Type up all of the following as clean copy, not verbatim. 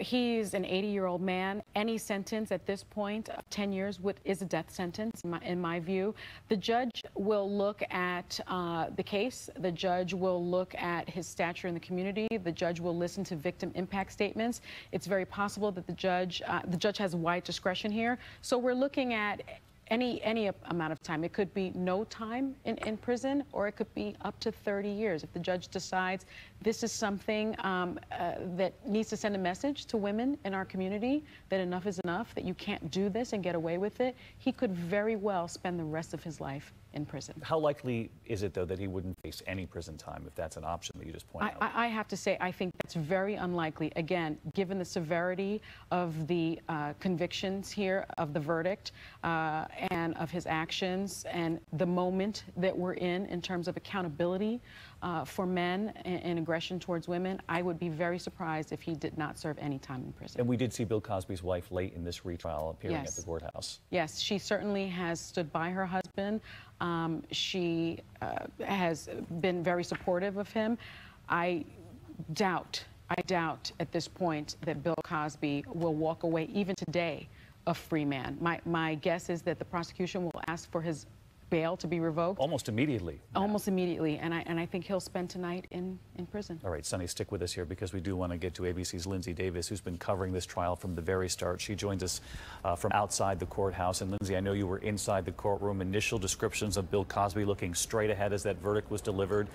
He's an 80-year-old man. Any sentence at this point of 10 years is a death sentence, in my view. The judge will look at the case. The judge will look at his stature in the community. The judge will listen to victim impact statements. It's very possible that the judge has wide discretion here. So we're looking at any amount of time. It could be no time in prison, or it could be up to 30 years. If the judge decides this is something that needs to send a message to women in our community, that enough is enough, that you can't do this and get away with it, he could very well spend the rest of his life in prison. How likely is it, though, that he wouldn't face any prison time if that's an option that you just pointed out? I have to say, I think that's very unlikely. Again, given the severity of the convictions here, of the verdict, and of his actions, and the moment that we're in terms of accountability for men and aggression towards women, I would be very surprised if he did not serve any time in prison. And we did see Bill Cosby's wife late in this retrial appearing Yes. at the courthouse. Yes, she certainly has stood by her husband. She has been very supportive of him. I doubt at this point that Bill Cosby will walk away, even today, a free man. My guess is that the prosecution will ask for his bail to be revoked. Almost immediately. Almost immediately, and I think he'll spend tonight in prison. All right, Sunny, stick with us here because we do want to get to ABC's Lindsay Davis, who's been covering this trial from the very start. She joins us from outside the courthouse. And Lindsay, I know you were inside the courtroom. Initial descriptions of Bill Cosby looking straight ahead as that verdict was delivered,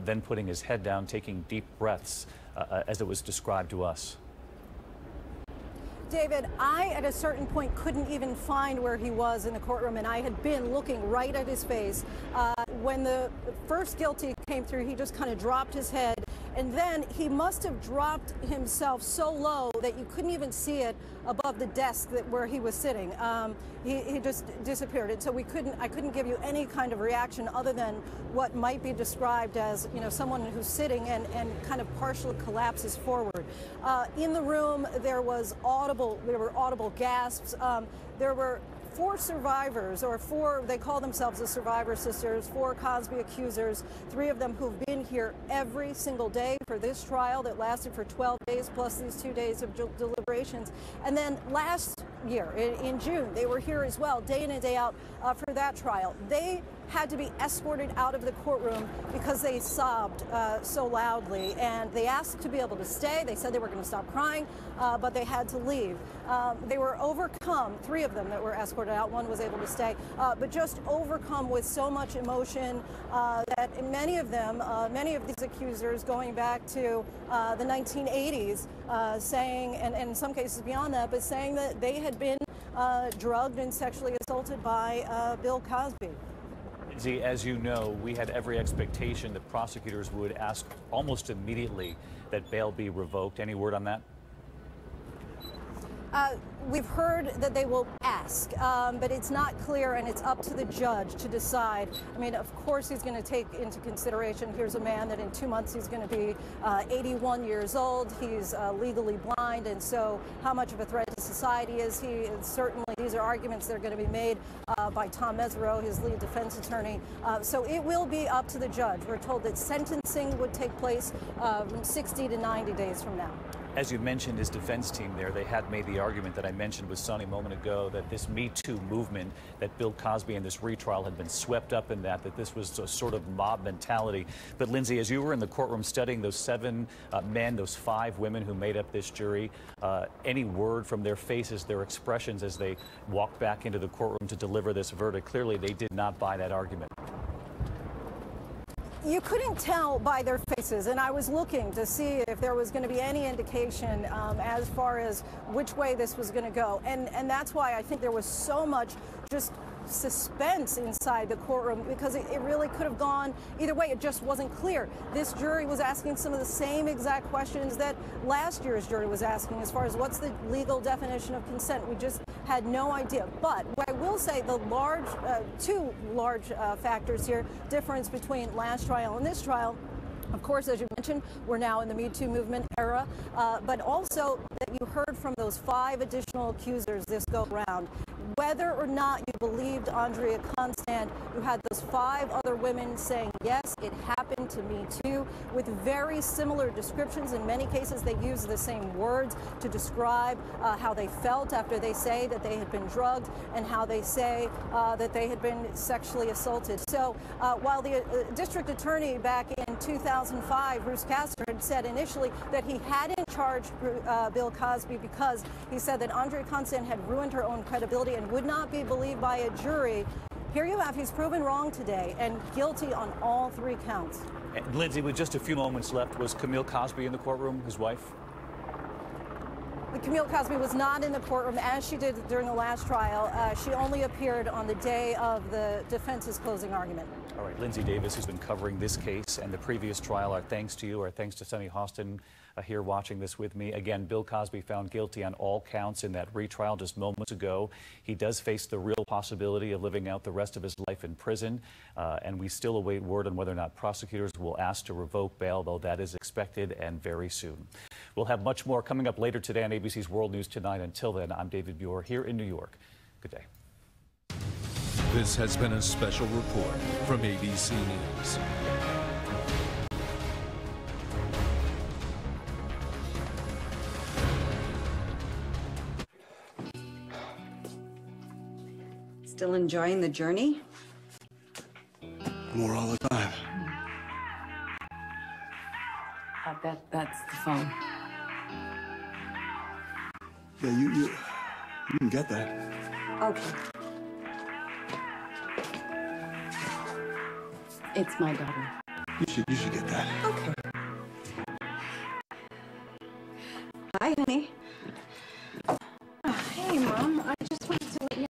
then putting his head down, taking deep breaths as it was described to us. David, I, at a certain point, couldn't even find where he was in the courtroom, and I had been looking right at his face. When the first guilty came through, he just kind of dropped his head, and then he must have dropped himself so low that you couldn't even see it above the desk where he was sitting. He just disappeared, and so I couldn't give you any kind of reaction other than what might be described as, you know, someone who's sitting and kind of partially collapses forward. In the room, there were audible gasps. There were 4 survivors, or 4, they call themselves the Survivor Sisters, 4 Cosby accusers, 3 of them who've been here every single day for this trial that lasted for 12 days, plus these 2 days of deliberations. And then last year, in June, they were here as well, day in and day out, for that trial. They had to be escorted out of the courtroom because they sobbed so loudly, and they asked to be able to stay. They said they were going to stop crying, but they had to leave. They were overcome, 3 of them that were escorted out, 1 was able to stay, but just overcome with so much emotion that many of these accusers, going back to the 1980s, saying, and in some cases beyond that, but saying that they had been drugged and sexually assaulted by Bill Cosby. Lindsay, as you know, we had every expectation that prosecutors would ask almost immediately that bail be revoked. Any word on that? We've heard that they will ask, but it's not clear, and it's up to the judge to decide. I mean, of course, he's going to take into consideration, here's a man that in 2 months he's going to be 81 years old. He's legally blind, and so how much of a threat to society is he? And certainly, these are arguments that are going to be made by Tom Mesereau, his lead defense attorney. So it will be up to the judge. We're told that sentencing would take place 60 to 90 days from now. As you mentioned, his defense team there, they had made the argument that I mentioned with Sonny a moment ago, that this Me Too movement, that Bill Cosby and this retrial had been swept up in that this was a sort of mob mentality. But Lindsay, as you were in the courtroom studying those 7 men, those 5 women who made up this jury, any word from their faces, their expressions as they walked back into the courtroom to deliver this verdict? Clearly, they did not buy that argument. You couldn't tell by their faces, and I was looking to see if there was going to be any indication as far as which way this was going to go. And that's why I think there was so much just suspense inside the courtroom, because it really could have gone either way. It just wasn't clear. This jury was asking some of the same exact questions that last year's jury was asking as far as what's the legal definition of consent. We just had no idea. But what I will say, the two large factors here, difference between last trial and this trial. Of course, as you mentioned, we're now in the Me Too movement era, but also that you heard from those 5 additional accusers this go round. Whether or not you believed Andrea Constand, you had those 5 other women saying, yes, it happened. happened to Me Too, with very similar descriptions. In many cases, they use the same words to describe how they felt after they say that they had been drugged and how they say that they had been sexually assaulted. So while the district attorney back in 2005, Bruce Castor, had said initially that he hadn't charged Bill Cosby because he said that Andre Constant had ruined her own credibility and would not be believed by a jury, here you have, he's proven wrong today and guilty on all 3 counts. And Lindsay, with just a few moments left, was Camille Cosby in the courtroom, his wife? Camille Cosby was not in the courtroom as she did during the last trial. She only appeared on the day of the defense's closing argument. All right, Lindsay Davis has been covering this case and the previous trial. Our thanks to you. Our thanks to Sunny Hostin here watching this with me. Again, Bill Cosby found guilty on all counts in that retrial just moments ago. He does face the real possibility of living out the rest of his life in prison, and we still await word on whether or not prosecutors will ask to revoke bail, though that is expected and very soon. We'll have much more coming up later today on ABC's World News Tonight. Until then, I'm David Muir here in New York. Good day. This has been a special report from ABC News. Still enjoying the journey? More all the time. I bet that's the phone. Yeah, you can get that. Okay. It's my daughter. You should get that. Okay.